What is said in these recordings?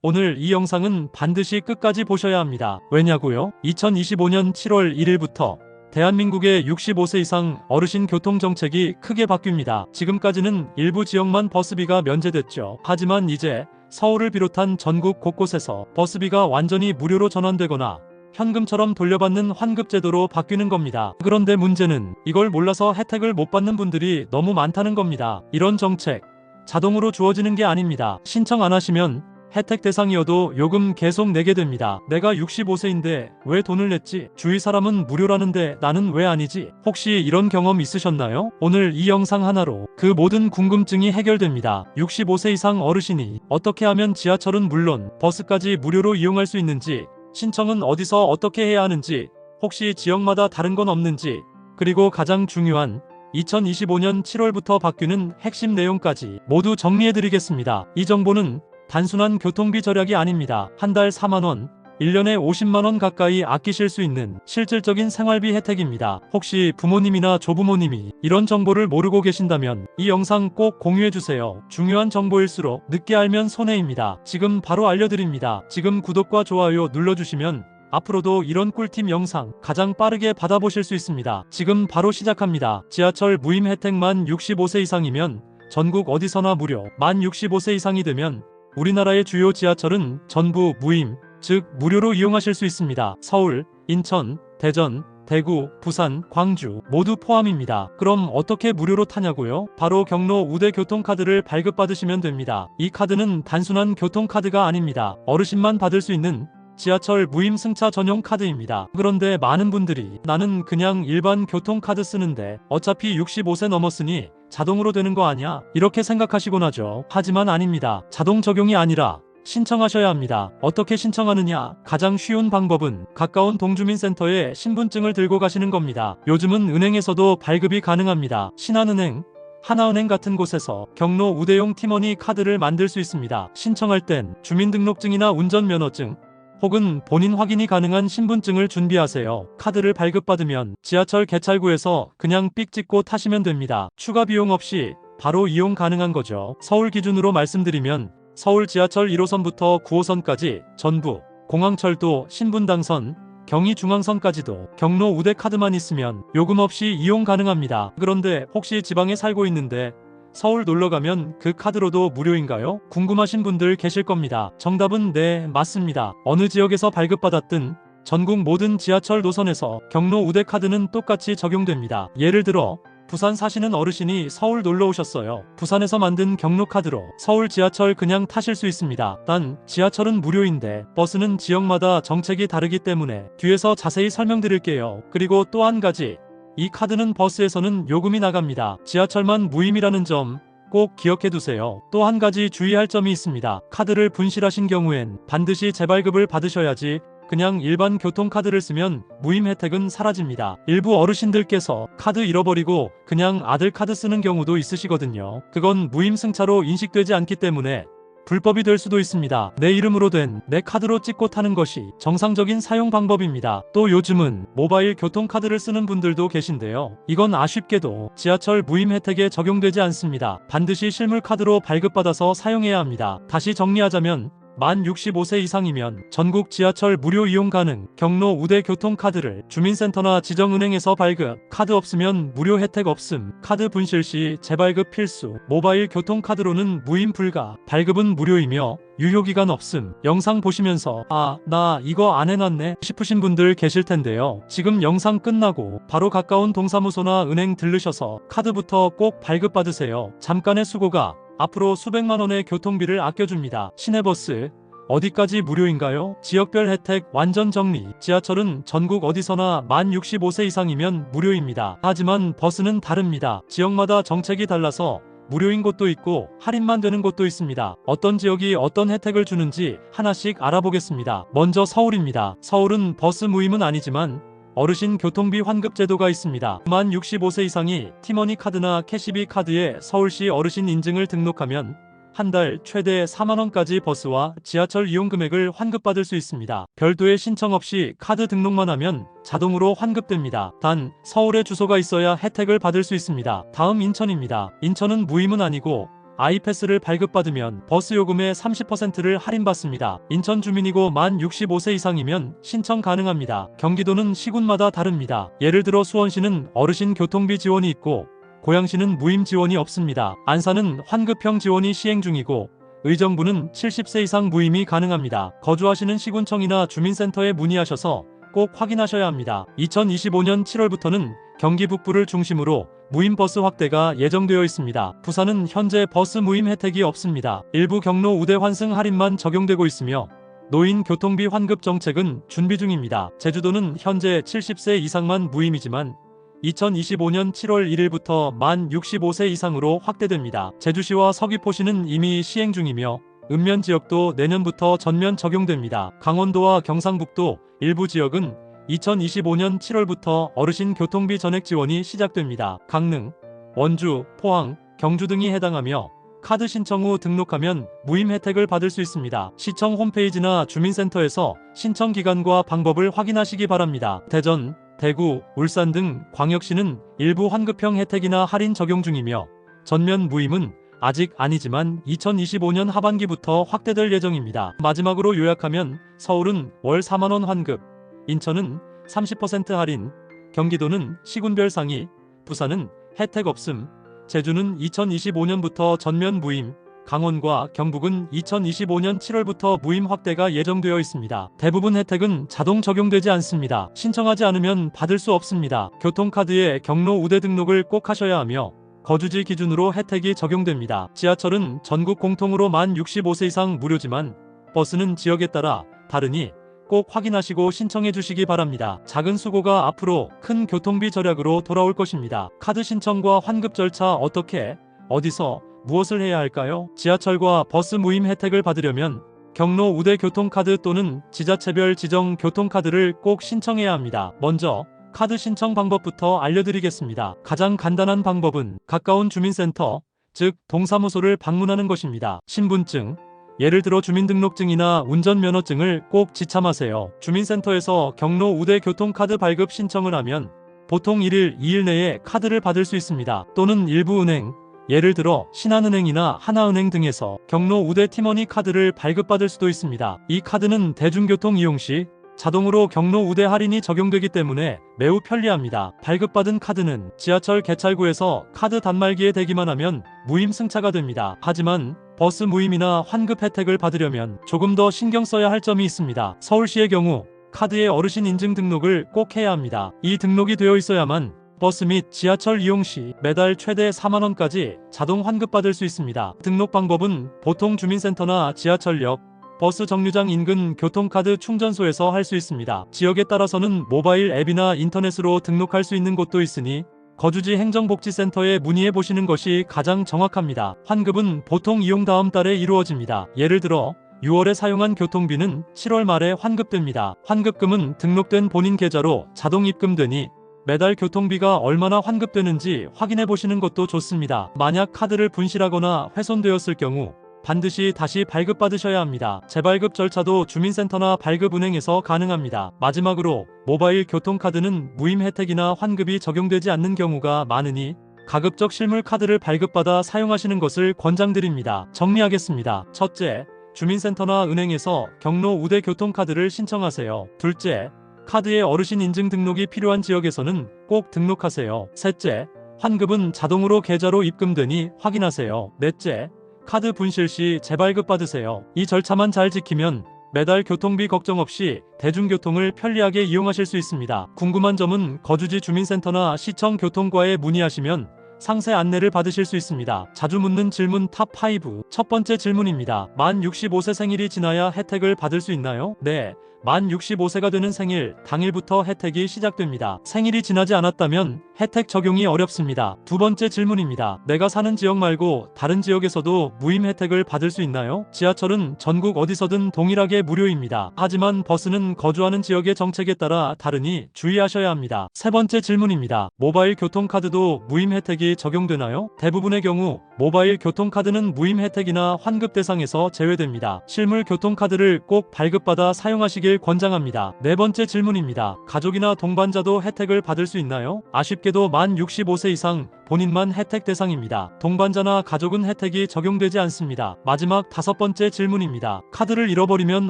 오늘 이 영상은 반드시 끝까지 보셔야 합니다. 왜냐고요? 2025년 7월 1일부터 대한민국의 65세 이상 어르신 교통정책이 크게 바뀝니다. 지금까지는 일부 지역만 버스비가 면제됐죠. 하지만 이제 서울을 비롯한 전국 곳곳에서 버스비가 완전히 무료로 전환되거나 현금처럼 돌려받는 환급제도로 바뀌는 겁니다. 그런데 문제는 이걸 몰라서 혜택을 못 받는 분들이 너무 많다는 겁니다. 이런 정책 자동으로 주어지는 게 아닙니다. 신청 안 하시면 혜택 대상이어도 요금 계속 내게 됩니다. 내가 65세인데 왜 돈을 냈지? 주위 사람은 무료라는데 나는 왜 아니지? 혹시 이런 경험 있으셨나요? 오늘 이 영상 하나로 그 모든 궁금증이 해결됩니다. 65세 이상 어르신이 어떻게 하면 지하철은 물론 버스까지 무료로 이용할 수 있는지, 신청은 어디서 어떻게 해야 하는지, 혹시 지역마다 다른 건 없는지, 그리고 가장 중요한 2025년 7월부터 바뀌는 핵심 내용까지 모두 정리해드리겠습니다. 이 정보는 단순한 교통비 절약이 아닙니다. 한 달 4만원, 1년에 50만원 가까이 아끼실 수 있는 실질적인 생활비 혜택입니다. 혹시 부모님이나 조부모님이 이런 정보를 모르고 계신다면 이 영상 꼭 공유해주세요. 중요한 정보일수록 늦게 알면 손해입니다. 지금 바로 알려드립니다. 지금 구독과 좋아요 눌러주시면 앞으로도 이런 꿀팁 영상 가장 빠르게 받아보실 수 있습니다. 지금 바로 시작합니다. 지하철 무임 혜택 만 65세 이상이면 전국 어디서나 무료, 만 65세 이상이 되면 우리나라의 주요 지하철은 전부 무임, 즉 무료로 이용하실 수 있습니다. 서울, 인천, 대전, 대구, 부산, 광주 모두 포함입니다. 그럼 어떻게 무료로 타냐고요? 바로 경로 우대 교통카드를 발급받으시면 됩니다. 이 카드는 단순한 교통카드가 아닙니다. 어르신만 받을 수 있는 지하철 무임 승차 전용 카드입니다. 그런데 많은 분들이 나는 그냥 일반 교통카드 쓰는데 어차피 65세 넘었으니 자동으로 되는 거 아니야? 이렇게 생각하시곤 하죠. 하지만 아닙니다. 자동 적용이 아니라 신청하셔야 합니다. 어떻게 신청하느냐? 가장 쉬운 방법은 가까운 동주민센터에 신분증을 들고 가시는 겁니다. 요즘은 은행에서도 발급이 가능합니다. 신한은행, 하나은행 같은 곳에서 경로 우대용 티머니 카드를 만들 수 있습니다. 신청할 땐 주민등록증이나 운전면허증, 혹은 본인 확인이 가능한 신분증을 준비하세요. 카드를 발급받으면 지하철 개찰구에서 그냥 삑 찍고 타시면 됩니다. 추가 비용 없이 바로 이용 가능한 거죠. 서울 기준으로 말씀드리면 서울 지하철 1호선부터 9호선까지 전부, 공항철도, 신분당선, 경의중앙선까지도 경로 우대 카드만 있으면 요금 없이 이용 가능합니다. 그런데 혹시 지방에 살고 있는데 서울 놀러가면 그 카드로도 무료인가요? 궁금하신 분들 계실 겁니다. 정답은 네, 맞습니다. 어느 지역에서 발급받았든 전국 모든 지하철 노선에서 경로 우대 카드는 똑같이 적용됩니다. 예를 들어 부산 사시는 어르신이 서울 놀러 오셨어요. 부산에서 만든 경로 카드로 서울 지하철 그냥 타실 수 있습니다. 단 지하철은 무료인데 버스는 지역마다 정책이 다르기 때문에 뒤에서 자세히 설명드릴게요. 그리고 또 한 가지, 이 카드는 버스에서는 요금이 나갑니다. 지하철만 무임이라는 점 꼭 기억해두세요. 또 한 가지 주의할 점이 있습니다. 카드를 분실하신 경우엔 반드시 재발급을 받으셔야지 그냥 일반 교통카드를 쓰면 무임 혜택은 사라집니다. 일부 어르신들께서 카드 잃어버리고 그냥 아들 카드 쓰는 경우도 있으시거든요. 그건 무임 승차로 인식되지 않기 때문에 불법이 될 수도 있습니다. 내 이름으로 된 내 카드로 찍고 타는 것이 정상적인 사용 방법입니다. 또 요즘은 모바일 교통카드를 쓰는 분들도 계신데요. 이건 아쉽게도 지하철 무임 혜택에 적용되지 않습니다. 반드시 실물 카드로 발급받아서 사용해야 합니다. 다시 정리하자면 만 65세 이상이면 전국 지하철 무료 이용 가능, 경로 우대 교통카드를 주민센터나 지정은행에서 발급, 카드 없으면 무료 혜택 없음, 카드 분실 시 재발급 필수, 모바일 교통카드로는 무임 불가, 발급은 무료이며 유효기간 없음. 영상 보시면서 나 이거 안 해놨네 싶으신 분들 계실 텐데요. 지금 영상 끝나고 바로 가까운 동사무소나 은행 들르셔서 카드부터 꼭 발급받으세요. 잠깐의 수고가 앞으로 수백만 원의 교통비를 아껴줍니다. 시내버스 어디까지 무료인가요? 지역별 혜택 완전 정리. 지하철은 전국 어디서나 만 65세 이상이면 무료입니다. 하지만 버스는 다릅니다. 지역마다 정책이 달라서 무료인 곳도 있고 할인만 되는 곳도 있습니다. 어떤 지역이 어떤 혜택을 주는지 하나씩 알아보겠습니다. 먼저 서울입니다. 서울은 버스 무임은 아니지만 어르신 교통비 환급 제도가 있습니다. 만 65세 이상이 티머니 카드나 캐시비 카드에 서울시 어르신 인증을 등록하면 한 달 최대 4만원까지 버스와 지하철 이용 금액을 환급받을 수 있습니다. 별도의 신청 없이 카드 등록만 하면 자동으로 환급됩니다. 단 서울에 주소가 있어야 혜택을 받을 수 있습니다. 다음 인천입니다. 인천은 무임은 아니고 아이패스를 발급받으면 버스 요금의 30%를 할인받습니다. 인천 주민이고 만 65세 이상이면 신청 가능합니다. 경기도는 시군마다 다릅니다. 예를 들어 수원시는 어르신 교통비 지원이 있고 고양시는 무임 지원이 없습니다. 안산은 환급형 지원이 시행 중이고 의정부는 70세 이상 무임이 가능합니다. 거주하시는 시군청이나 주민센터에 문의하셔서 꼭 확인하셔야 합니다. 2025년 7월부터는 경기 북부를 중심으로 무임 버스 확대가 예정되어 있습니다. 부산은 현재 버스 무임 혜택이 없습니다. 일부 경로 우대 환승 할인만 적용되고 있으며 노인 교통비 환급 정책은 준비 중입니다. 제주도는 현재 70세 이상만 무임이지만 2025년 7월 1일부터 만 65세 이상으로 확대됩니다. 제주시와 서귀포시는 이미 시행 중이며 읍면 지역도 내년부터 전면 적용됩니다. 강원도와 경상북도 일부 지역은 2025년 7월부터 어르신 교통비 전액 지원이 시작됩니다. 강릉, 원주, 포항, 경주 등이 해당하며 카드 신청 후 등록하면 무임 혜택을 받을 수 있습니다. 시청 홈페이지나 주민센터에서 신청 기간과 방법을 확인하시기 바랍니다. 대전, 대구, 울산 등 광역시는 일부 환급형 혜택이나 할인 적용 중이며 전면 무임은 아직 아니지만 2025년 하반기부터 확대될 예정입니다. 마지막으로 요약하면 서울은 월 4만원 환급, 인천은 30% 할인, 경기도는 시군별 상위, 부산은 혜택 없음, 제주는 2025년부터 전면 무임, 강원과 경북은 2025년 7월부터 무임 확대가 예정되어 있습니다. 대부분 혜택은 자동 적용되지 않습니다. 신청하지 않으면 받을 수 없습니다. 교통카드에 경로 우대 등록을 꼭 하셔야 하며 거주지 기준으로 혜택이 적용됩니다. 지하철은 전국 공통으로 만 65세 이상 무료지만 버스는 지역에 따라 다르니 꼭 확인하시고 신청해 주시기 바랍니다. 작은 수고가 앞으로 큰 교통비 절약으로 돌아올 것입니다. 카드 신청과 환급 절차 어떻게, 어디서, 무엇을 해야 할까요? 지하철과 버스 무임 혜택을 받으려면 경로 우대 교통카드 또는 지자체별 지정 교통카드를 꼭 신청해야 합니다. 먼저 카드 신청 방법부터 알려드리겠습니다. 가장 간단한 방법은 가까운 주민센터, 즉 동사무소를 방문하는 것입니다. 신분증, 예를 들어 주민등록증이나 운전면허증을 꼭 지참하세요. 주민센터에서 경로 우대 교통카드 발급 신청을 하면 보통 1일, 2일 내에 카드를 받을 수 있습니다. 또는 일부 은행, 예를 들어 신한은행이나 하나은행 등에서 경로 우대 티머니 카드를 발급받을 수도 있습니다. 이 카드는 대중교통 이용 시 자동으로 경로 우대 할인이 적용되기 때문에 매우 편리합니다. 발급받은 카드는 지하철 개찰구에서 카드 단말기에 대기만 하면 무임 승차가 됩니다. 하지만 버스 무임이나 환급 혜택을 받으려면 조금 더 신경 써야 할 점이 있습니다. 서울시의 경우 카드의 어르신 인증 등록을 꼭 해야 합니다. 이 등록이 되어 있어야만 버스 및 지하철 이용 시 매달 최대 4만원까지 자동 환급받을 수 있습니다. 등록 방법은 보통 주민센터나 지하철역, 버스 정류장 인근 교통카드 충전소에서 할 수 있습니다. 지역에 따라서는 모바일 앱이나 인터넷으로 등록할 수 있는 곳도 있으니 거주지 행정복지센터에 문의해 보시는 것이 가장 정확합니다. 환급은 보통 이용 다음 달에 이루어집니다. 예를 들어 6월에 사용한 교통비는 7월 말에 환급됩니다. 환급금은 등록된 본인 계좌로 자동 입금되니 매달 교통비가 얼마나 환급되는지 확인해 보시는 것도 좋습니다. 만약 카드를 분실하거나 훼손되었을 경우 반드시 다시 발급받으셔야 합니다. 재발급 절차도 주민센터나 발급은행에서 가능합니다. 마지막으로 모바일 교통카드는 무임 혜택이나 환급이 적용되지 않는 경우가 많으니 가급적 실물 카드를 발급받아 사용하시는 것을 권장드립니다. 정리하겠습니다. 첫째, 주민센터나 은행에서 경로 우대 교통카드를 신청하세요. 둘째, 카드의 어르신 인증 등록이 필요한 지역에서는 꼭 등록하세요. 셋째, 환급은 자동으로 계좌로 입금되니 확인하세요. 넷째, 카드 분실 시 재발급 받으세요. 이 절차만 잘 지키면 매달 교통비 걱정 없이 대중교통을 편리하게 이용하실 수 있습니다. 궁금한 점은 거주지 주민센터나 시청 교통과에 문의하시면 상세 안내를 받으실 수 있습니다. 자주 묻는 질문 탑5. 첫 번째 질문입니다. 만 65세 생일이 지나야 혜택을 받을 수 있나요? 네. 만 65세가 되는 생일 당일부터 혜택이 시작됩니다. 생일이 지나지 않았다면 혜택 적용이 어렵습니다. 두 번째 질문입니다. 내가 사는 지역 말고 다른 지역에서도 무임 혜택을 받을 수 있나요? 지하철은 전국 어디서든 동일하게 무료입니다. 하지만 버스는 거주하는 지역의 정책에 따라 다르니 주의하셔야 합니다. 세 번째 질문입니다. 모바일 교통카드도 무임 혜택이 적용되나요? 대부분의 경우 모바일 교통카드는 무임 혜택이나 환급 대상에서 제외됩니다. 실물 교통카드를 꼭 발급받아 사용하시길 이용하시길 권장합니다. 네 번째 질문입니다. 가족이나 동반자도 혜택을 받을 수 있나요? 아쉽게도 만 65세 이상 본인만 혜택 대상입니다. 동반자나 가족은 혜택이 적용되지 않습니다. 마지막 다섯 번째 질문입니다. 카드를 잃어버리면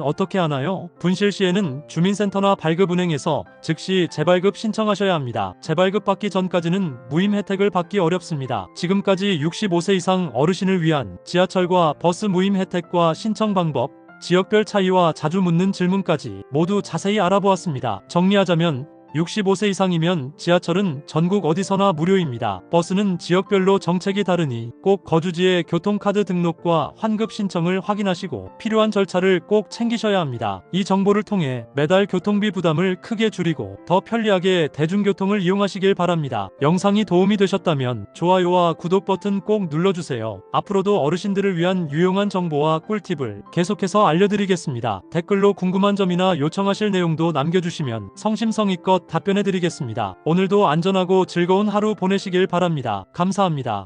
어떻게 하나요? 분실 시에는 주민센터나 발급은행에서 즉시 재발급 신청하셔야 합니다. 재발급 받기 전까지는 무임 혜택을 받기 어렵습니다. 지금까지 65세 이상 어르신을 위한 지하철과 버스 무임 혜택과 신청 방법, 지역별 차이와 자주 묻는 질문까지 모두 자세히 알아보았습니다. 정리하자면 65세 이상이면 지하철은 전국 어디서나 무료입니다. 버스는 지역별로 정책이 다르니 꼭 거주지의 교통카드 등록과 환급 신청을 확인하시고 필요한 절차를 꼭 챙기셔야 합니다. 이 정보를 통해 매달 교통비 부담을 크게 줄이고 더 편리하게 대중교통을 이용하시길 바랍니다. 영상이 도움이 되셨다면 좋아요와 구독 버튼 꼭 눌러주세요. 앞으로도 어르신들을 위한 유용한 정보와 꿀팁을 계속해서 알려드리겠습니다. 댓글로 궁금한 점이나 요청하실 내용도 남겨주시면 성심성의껏 답변해드리겠습니다. 오늘도 안전하고 즐거운 하루 보내시길 바랍니다. 감사합니다.